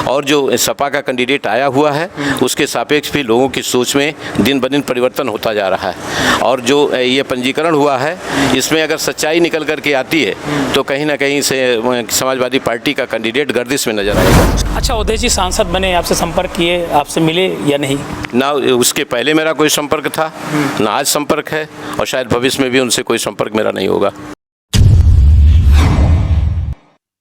और जो सपा का कैंडिडेट आया हुआ है उसके सापेक्ष भी लोगों की सोच में दिन ब दिन परिवर्तन होता जा रहा है। और जो ये पंजीकरण हुआ है इसमें अगर सच्चाई निकल करके आती है तो कहीं ना कहीं से समाजवादी पार्टी का कैंडिडेट गर्दिश में नजर आएगा। अच्छा, अवधेश जी सांसद बने, आपसे संपर्क किए, आपसे मिले या नहीं? ना उसके पहले मेरा कोई संपर्क था, ना आज संपर्क है, और शायद भविष्य में भी उनसे कोई संपर्क मेरा नहीं होगा।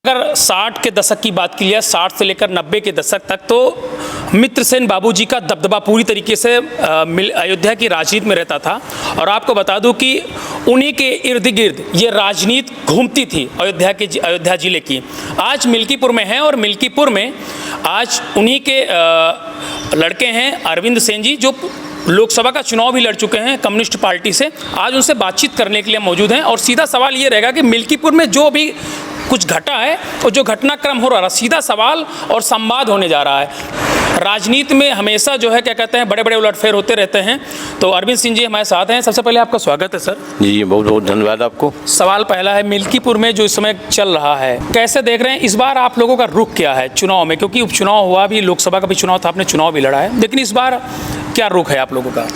अगर 60 के दशक की बात की जाए, 60 से लेकर 90 के दशक तक, तो मित्रसेन बाबूजी का दबदबा पूरी तरीके से अयोध्या की राजनीति में रहता था। और आपको बता दूं कि उन्हीं के इर्द गिर्द ये राजनीति घूमती थी अयोध्या जिले की। आज मिल्कीपुर में है और मिल्कीपुर में आज उन्हीं के लड़के हैं अरविंद सेन जी, जो लोकसभा का चुनाव भी लड़ चुके हैं कम्युनिस्ट पार्टी से। आज उनसे बातचीत करने के लिए मौजूद हैं और सीधा सवाल ये रहेगा कि मिल्कीपुर में जो भी कुछ घटा है और जो घटनाक्रम हो रहा है, सीधा सवाल और संवाद होने जा रहा है। राजनीति में हमेशा जो है क्या कहते हैं, बड़े बड़े उलटफेर होते रहते हैं। तो अरविंद सिंह जी हमारे साथ हैं। सबसे पहले आपका स्वागत है सर। जी बहुत बहुत धन्यवाद आपको। सवाल पहला है, मिल्कीपुर में जो इस समय चल रहा है, कैसे देख रहे हैं इस बार आप लोगों का रुख क्या है चुनाव में? क्योंकि उपचुनाव हुआ, भी लोकसभा का भी चुनाव था, आपने चुनाव भी लड़ा है, लेकिन इस बार क्या रुख है आप लोगों का?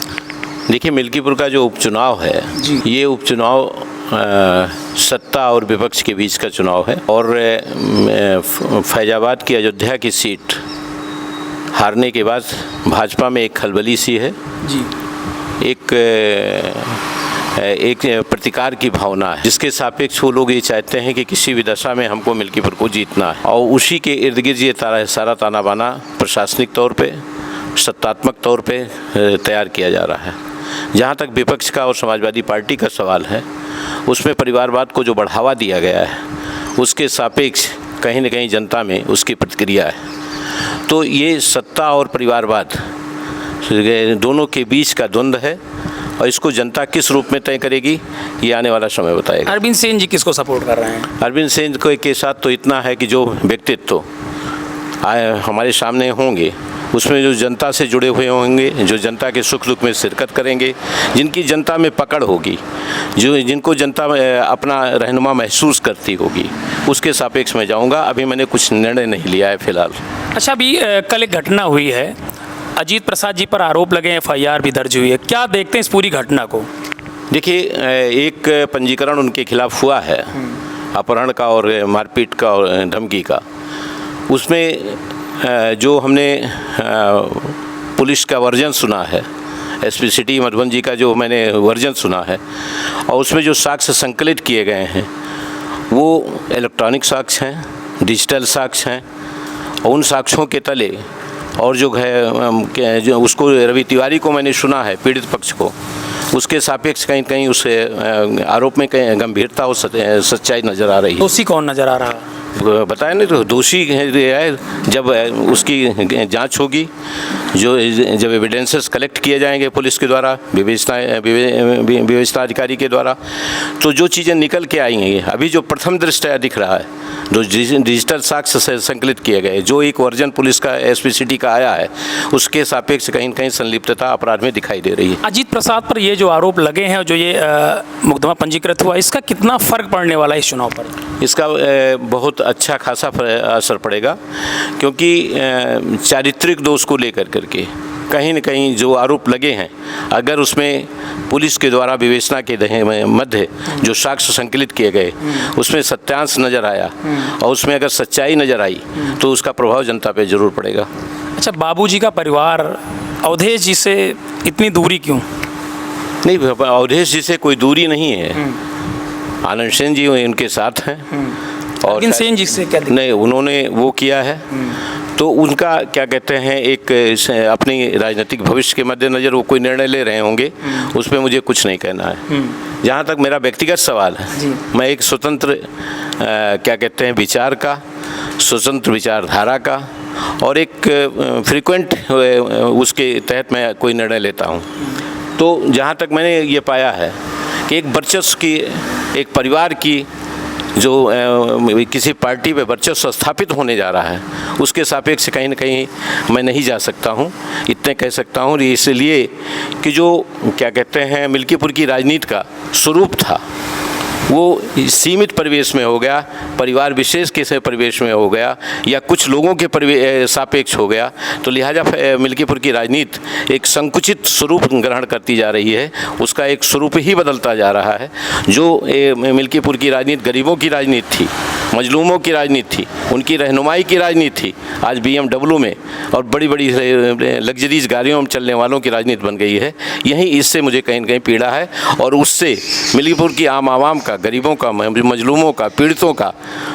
देखिए, मिल्कीपुर का जो उपचुनाव है ये उपचुनाव सत्ता और विपक्ष के बीच का चुनाव है। और फैजाबाद की अयोध्या की सीट हारने के बाद भाजपा में एक खलबली सी है जी। एक प्रतिकार की भावना है, जिसके सापेक्ष वो लोग ये चाहते हैं कि किसी भी दशा में हमको मिल्कीपुर को जीतना है। और उसी के इर्द गिर्द ये सारा ताना बाना प्रशासनिक तौर पे, सत्तात्मक तौर पे तैयार किया जा रहा है। जहाँ तक विपक्ष का और समाजवादी पार्टी का सवाल है, उसमें परिवारवाद को जो बढ़ावा दिया गया है उसके सापेक्ष कहीं न कहीं जनता में उसकी प्रतिक्रिया है। तो ये सत्ता और परिवारवाद दोनों के बीच का द्वंद्व है और इसको जनता किस रूप में तय करेगी ये आने वाला समय बताएगा। अरविंद सेन जी किसको सपोर्ट कर रहे हैं? अरविंद सेन के साथ तो इतना है कि जो व्यक्तित्व हमारे सामने होंगे उसमें जो जनता से जुड़े हुए होंगे, जो जनता के सुख दुख में शिरकत करेंगे, जिनकी जनता में पकड़ होगी, जिनको जनता अपना रहनुमा महसूस करती होगी, उसके सापेक्ष में जाऊंगा। अभी मैंने कुछ निर्णय नहीं लिया है फिलहाल। अच्छा, अभी कल एक घटना हुई है, अजीत प्रसाद जी पर आरोप लगे, FIR भी दर्ज हुई है, क्या देखते हैं इस पूरी घटना को? देखिए, एक पंजीकरण उनके खिलाफ हुआ है अपहरण का और मारपीट का और धमकी का। उसमें जो हमने पुलिस का वर्जन सुना है, SP सिटी मधुबन जी का जो मैंने वर्जन सुना है, और उसमें जो साक्ष्य संकलित किए गए हैं वो इलेक्ट्रॉनिक साक्ष्य हैं, डिजिटल साक्ष्य हैं। और उन साक्ष्यों के तले और जो है जो उसको रवि तिवारी को मैंने सुना है, पीड़ित पक्ष को, उसके सापेक्ष कहीं कहीं उस आरोप में कहीं गंभीरता और सच्चाई नज़र आ रही है। दोषी कौन नज़र आ रहा है? बताया नहीं तो दोषी है। जब उसकी जांच होगी, जब एविडेंसेस कलेक्ट किए जाएंगे पुलिस के द्वारा, विवेचना अधिकारी के द्वारा, तो जो चीज़ें निकल के आएंगी, अभी जो प्रथम दृष्टया दिख रहा है, जो डिजिटल साक्ष्य से संकलित किए गए, जो एक वर्जन पुलिस का SP सिटी का आया है, उसके सापेक्ष कहीं कहीं संलिप्तता अपराध में दिखाई दे रही है। अजीत प्रसाद पर ये जो आरोप लगे हैं, जो ये मुकदमा पंजीकृत हुआ, इसका कितना फ़र्क पड़ने वाला है इस चुनाव पर? इसका बहुत अच्छा खासा असर पड़ेगा, क्योंकि चारित्रिक दोष को लेकर करके कहीं न कहीं जो आरोप लगे हैं, अगर उसमें पुलिस के द्वारा विवेचना के मध्य जो साक्ष्य संकलित किए गए उसमें सत्यांश नज़र आया और उसमें अगर सच्चाई नज़र आई तो उसका प्रभाव जनता पे जरूर पड़ेगा। अच्छा, बाबूजी का परिवार अवधेश जी से इतनी दूरी क्यों? नहीं, अवधेश जी से कोई दूरी नहीं है। आनंद सेन जी उनके साथ हैं और सेन जी से क्या नहीं, उन्होंने वो किया है तो उनका क्या कहते हैं, एक अपनी राजनीतिक भविष्य के मद्देनज़र वो कोई निर्णय ले रहे होंगे, उसमें मुझे कुछ नहीं कहना है। जहाँ तक मेरा व्यक्तिगत सवाल है, मैं एक स्वतंत्र क्या कहते हैं विचार का, स्वतंत्र विचारधारा का और एक फ्रीक्वेंट उसके तहत मैं कोई निर्णय लेता हूँ। तो जहाँ तक मैंने ये पाया है कि एक वर्चस्व की, एक परिवार की जो किसी पार्टी पे वर्चस्व स्थापित होने जा रहा है, उसके सापेक्ष कहीं न कहीं मैं नहीं जा सकता हूँ। इतने कह सकता हूँ इसलिए कि जो क्या कहते हैं मिल्कीपुर की राजनीति का स्वरूप था वो सीमित परिवेश में हो गया, परिवार विशेष के से परिवेश में हो गया, या कुछ लोगों के सापेक्ष हो गया, तो लिहाजा मिल्कीपुर की राजनीति एक संकुचित स्वरूप ग्रहण करती जा रही है, उसका एक स्वरूप ही बदलता जा रहा है। जो मिल्कीपुर की राजनीति गरीबों की राजनीति थी, मजलूमों की राजनीति थी, उनकी रहनुमाई की राजनीति थी, आज BMW में और बड़ी बड़ी लग्जरीज गाड़ियों में चलने वालों की राजनीति बन गई है। यही इससे मुझे कहीं न कहीं पीड़ा है, और उससे मिल्कीपुर की आम आवाम का, गरीबों का, मजलूमों का, पीड़ितों का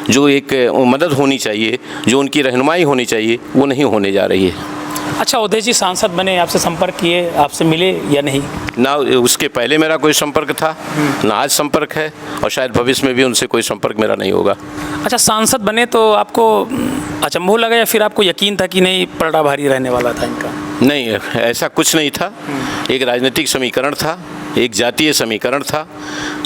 जो एक मदद होनी चाहिए, जो उनकी रहनुमाई होनी चाहिए, वो नहीं होने जा रही है। अच्छा, उदय जी सांसद बने, आपसे संपर्क किए, आपसे मिले या नहीं? ना उसके पहले मेरा कोई संपर्क था, ना आज संपर्क है, और शायद भविष्य में भी उनसे कोई संपर्क मेरा नहीं होगा। अच्छा, सांसद बने तो आपको अचंभव लगा या फिर आपको यकीन था कि नहीं पलड़ा भारी रहने वाला था इनका? नहीं, ऐसा कुछ नहीं था। एक राजनीतिक समीकरण था, एक जातीय समीकरण था,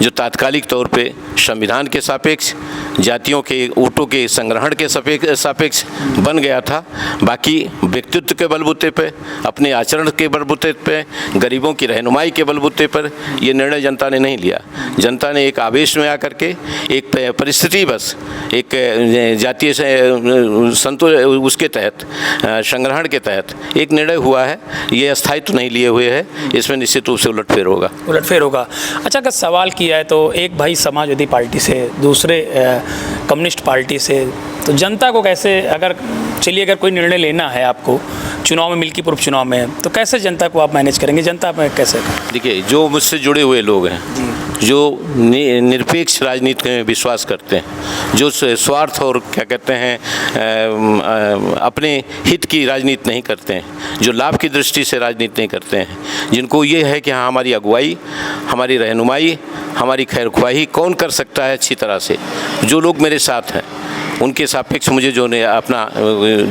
जो तात्कालिक तौर पे संविधान के सापेक्ष, जातियों के वोटों के संग्रहण के सापेक्ष बन गया था। बाकी व्यक्तित्व के बलबूते पे, अपने आचरण के बलबूते पे, गरीबों की रहनुमाई के बलबूते पर ये निर्णय जनता ने नहीं लिया। जनता ने एक आवेश में आकर के, एक परिस्थिति बस, एक जातीय उसके तहत, संग्रहण के तहत एक निर्णय हुआ है। ये अस्थायित्व नहीं लिए हुए है, इसमें निश्चित रूप से उलटफेर होगा। अच्छा, अगर सवाल किया है तो एक भाई समाजवादी पार्टी से, दूसरे कम्युनिस्ट पार्टी से, तो जनता को कैसे, अगर कोई निर्णय लेना है आपको चुनाव में, मिल्कीपुर चुनाव में, तो कैसे जनता को आप मैनेज करेंगे? जनता में कैसे? देखिए, जो मुझसे जुड़े हुए लोग हैं, जो निरपेक्ष राजनीति में विश्वास करते हैं, जो स्वार्थ और क्या कहते हैं अपने हित की राजनीति नहीं करते हैं, जो लाभ की दृष्टि से राजनीति नहीं करते हैं, जिनको ये है कि हाँ, हमारी अगुवाई, हमारी रहनुमाई, हमारी खैरख्वाही कौन कर सकता है अच्छी तरह से, जो लोग मेरे साथ हैं, उनके सापेक्ष मुझे जो अपना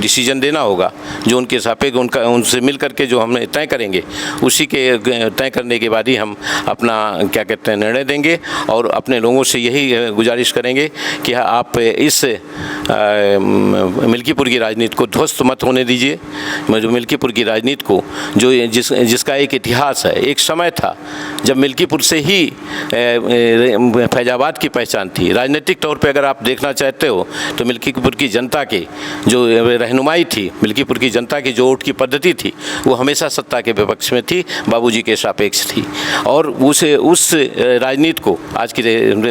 डिसीजन देना होगा, जो उनके सापेक्ष उनसे मिल करके जो हम तय करेंगे, उसी के तय करने के बाद ही हम अपना क्या कहते हैं निर्णय देंगे। और अपने लोगों से यही गुजारिश करेंगे कि आप इस मिल्कीपुर की राजनीति को ध्वस्त मत होने दीजिए। मिल्कीपुर की राजनीति को जिसका एक इतिहास है, एक समय था जब मिल्कीपुर से ही फैजाबाद की पहचान थी। राजनीतिक तौर पे अगर आप देखना चाहते हो तो मिल्कीपुर की जनता के जो रहनुमाई थी, मिल्कीपुर की जनता की जो वोट की पद्धति थी, वो हमेशा सत्ता के विपक्ष में थी, बाबूजी के सापेक्ष थी। और उस राजनीति को आज की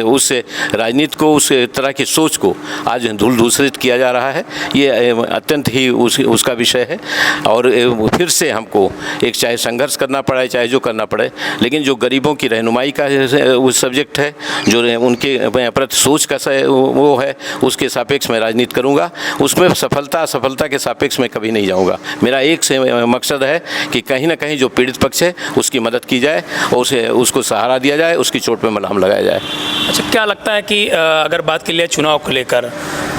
उस राजनीति को, उस तरह की सोच को आज धूल दूसरित किया जा रहा है। ये अत्यंत ही उसका विषय है। और फिर से हमको एक चाहे संघर्ष करना पड़े, चाहे जो करना पड़े, लेकिन जो गरीबों की रहनुमाई का उस सब्जेक्ट है, जो उनके प्रति सोच का वो है, उसके सापेक्ष मैं राजनीति करूंगा। उसमें सफलता के सापेक्ष में कभी नहीं जाऊंगा। मेरा एक से मकसद है कि कहीं ना कहीं जो पीड़ित पक्ष है उसकी मदद की जाए और उसको सहारा दिया जाए, उसकी चोट पे मलहम लगाया जाए। अच्छा, क्या लगता है कि अगर बात कर लिया चुनाव को लेकर,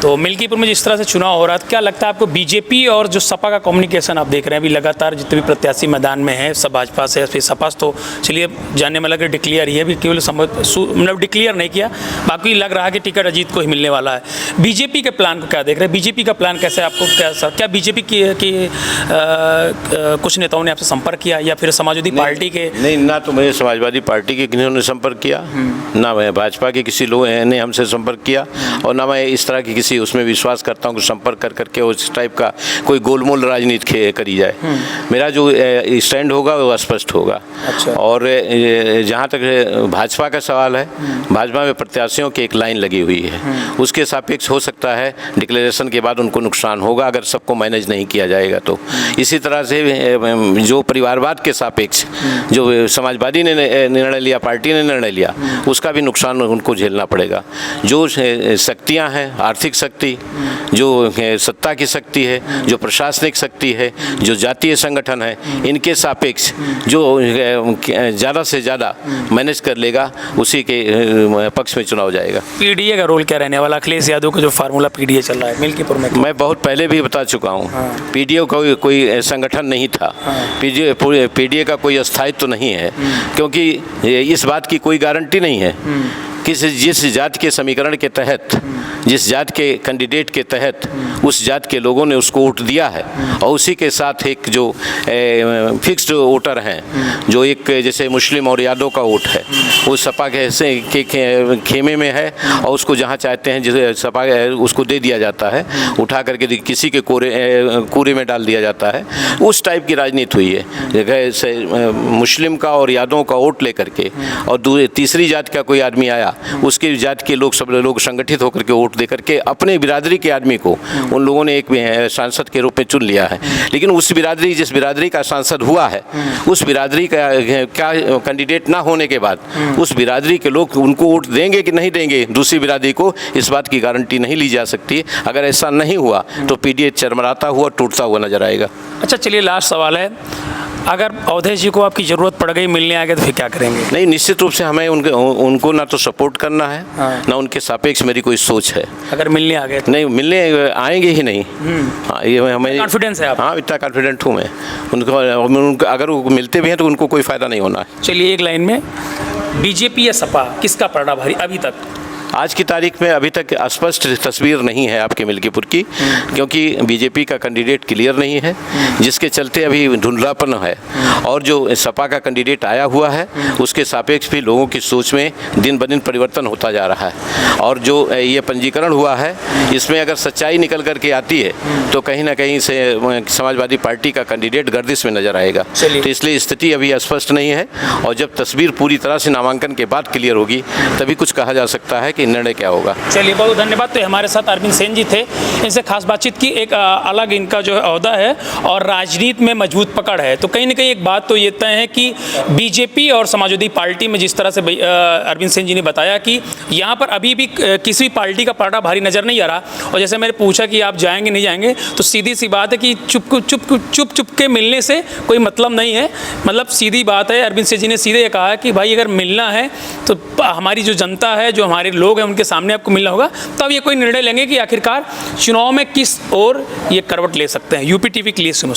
तो मिल्कीपुर में जिस तरह से चुनाव हो रहा है, क्या लगता है आपको बीजेपी और जो सपा का कम्युनिकेशन आप देख रहे हैं अभी लगातार, जितने भी प्रत्याशी मैदान में हैं, सब भाजपा से, फिर सपा तो चलिए जानने में लगा डिक्लेयर ही है, अभी केवल मतलब डिक्लेयर नहीं किया, बाकी लग रहा है कि टिकट अजीत को ही मिलने वाला है। बीजेपी के प्लान को क्या देख रहे हैं? बीजेपी का प्लान कैसे आपको, क्या बीजेपी की कुछ नेताओं ने आपसे संपर्क किया या फिर समाजवादी पार्टी के? नहीं, ना तो मेरे समाजवादी पार्टी के किन्होंने संपर्क किया, ना मैं भाजपा के किसी लोग ने हमसे संपर्क किया, और ना मैं इस तरह की किसी उसमें विश्वास करता हूँ कि संपर्क कर करके उस टाइप का कोई गोलमोल राजनीति करी जाए। मेरा जो स्टैंड होगा वो स्पष्ट होगा। अच्छा। और जहाँ तक भाजपा का सवाल है, भाजपा में प्रत्याशियों की एक लाइन लगी हुई है, उसके सापेक्ष हो सकता है डिक्लेरेशन के बाद उनको नुकसान होगा अगर सबको मैनेज नहीं किया जाएगा तो। इसी तरह से जो परिवारवाद के सापेक्ष जो समाजवादी ने निर्णय लिया, पार्टी ने निर्णय लिया, उसका भी नुकसान उनको झेलना पड़ेगा। जो शक्तियां हैं, आर्थिक शक्ति, जो सत्ता की शक्ति है, जो प्रशासनिक शक्ति है, जो जातीय संगठन है, इनके सापेक्ष जो ज़्यादा से ज़्यादा मैनेज कर लेगा, उसी के पक्ष में चुनाव जाएगा। पीडीए का रोल क्या रहने वाला? अखिलेश यादव का जो फार्मूला पीडीए चल रहा है मिल्कीपुर में, मैं बहुत पहले भी बता चुका हूँ। पीडीए का कोई संगठन नहीं था। पीडीए का कोई अस्थायित्व नहीं है, क्योंकि इस बात की कोई गारंटी नहीं है जिस जाति के समीकरण के तहत, जिस जाति के कैंडिडेट के तहत उस जाति के लोगों ने उसको वोट दिया है, और उसी के साथ एक जो फिक्स्ड वोटर हैं, जो एक जैसे मुस्लिम और यादव का वोट है, वो सपा के खेमे में है और उसको जहाँ चाहते हैं जैसे सपा उसको दे दिया जाता है, उठा करके किसी के कूड़े में डाल दिया जाता है। उस टाइप की राजनीति हुई है। मुस्लिम का और यादवों का वोट लेकर के और तीसरी जाति का कोई आदमी आया, उसकी जाति के लोग सब लोग संगठित होकर के वोट दे करके अपने बिरादरी के आदमी को उन लोगों ने एक सांसद के रूप में चुन लिया है। लेकिन उस बिरादरी, जिस बिरादरी का सांसद हुआ है, उस बिरादरी का क्या कैंडिडेट ना होने के बाद उस बिरादरी के लोग उनको वोट देंगे कि नहीं देंगे दूसरी बिरादरी को, इस बात की गारंटी नहीं ली जा सकती। अगर ऐसा नहीं हुआ तो पीडीए चरमराता हुआ, टूटता हुआ नजर आएगा। अच्छा, चलिए लास्ट सवाल है, अगर अवधेश जी को आपकी ज़रूरत पड़ गई, मिलने आ गए, तो फिर क्या करेंगे? नहीं, निश्चित रूप से हमें उनको ना तो सपोर्ट करना है, ना उनके सापेक्ष मेरी कोई सोच है। अगर मिलने आ गए तो? नहीं, मिलने आएंगे ही नहीं। हाँ, ये हमें कॉन्फिडेंस है आप? हाँ, इतना कॉन्फिडेंट हूँ मैं उनको। अगर वो मिलते भी हैं तो उनको कोई फ़ायदा नहीं होना है। चलिए एक लाइन में, बीजेपी या सपा, किसका पलड़ा भारी अभी तक? आज की तारीख में अभी तक स्पष्ट तस्वीर नहीं है आपके मिल्कीपुर की, क्योंकि बीजेपी का कैंडिडेट क्लियर नहीं है, जिसके चलते अभी धुंधलापन है। और जो सपा का कैंडिडेट आया हुआ है, उसके सापेक्ष भी लोगों की सोच में दिन ब दिन परिवर्तन होता जा रहा है। और जो ये पंजीकरण हुआ है, इसमें अगर सच्चाई निकल करके आती है तो कहीं ना कहीं से समाजवादी पार्टी का कैंडिडेट गर्दिश में नजर आएगा। तो इसलिए स्थिति अभी स्पष्ट नहीं है, और जब तस्वीर पूरी तरह से नामांकन के बाद क्लियर होगी तभी कुछ कहा जा सकता है कि निर्णय क्या होगा। चलिए, बहुत धन्यवाद। तो हमारे साथ अरविंद सेन जी थे, इनसे खास बातचीत की। एक अलग इनका जो है ओहदा है और राजनीति में मजबूत पकड़ है। तो कहीं ना कहीं एक बात तो ये तय है कि बीजेपी और समाजवादी पार्टी में जिस तरह से अरविंद सेन जी ने बताया कि यहाँ पर अभी भी किसी पार्टी का पलड़ा भारी नज़र नहीं आ रहा। और जैसे मैंने पूछा कि आप जाएंगे नहीं जाएंगे, तो सीधी सी बात है कि चुप के मिलने से कोई मतलब नहीं है। मतलब सीधी बात है, अरविंद सेन जी ने सीधे कहा कि भाई अगर मिलना है तो हमारी जो जनता है, जो हमारे लोग हैं, उनके सामने आपको मिलना होगा, तब ये कोई निर्णय लेंगे कि आखिरकार चुनाव में किस ओर ये करवट ले सकते हैं। यूपी टीवी के लिए सुनो।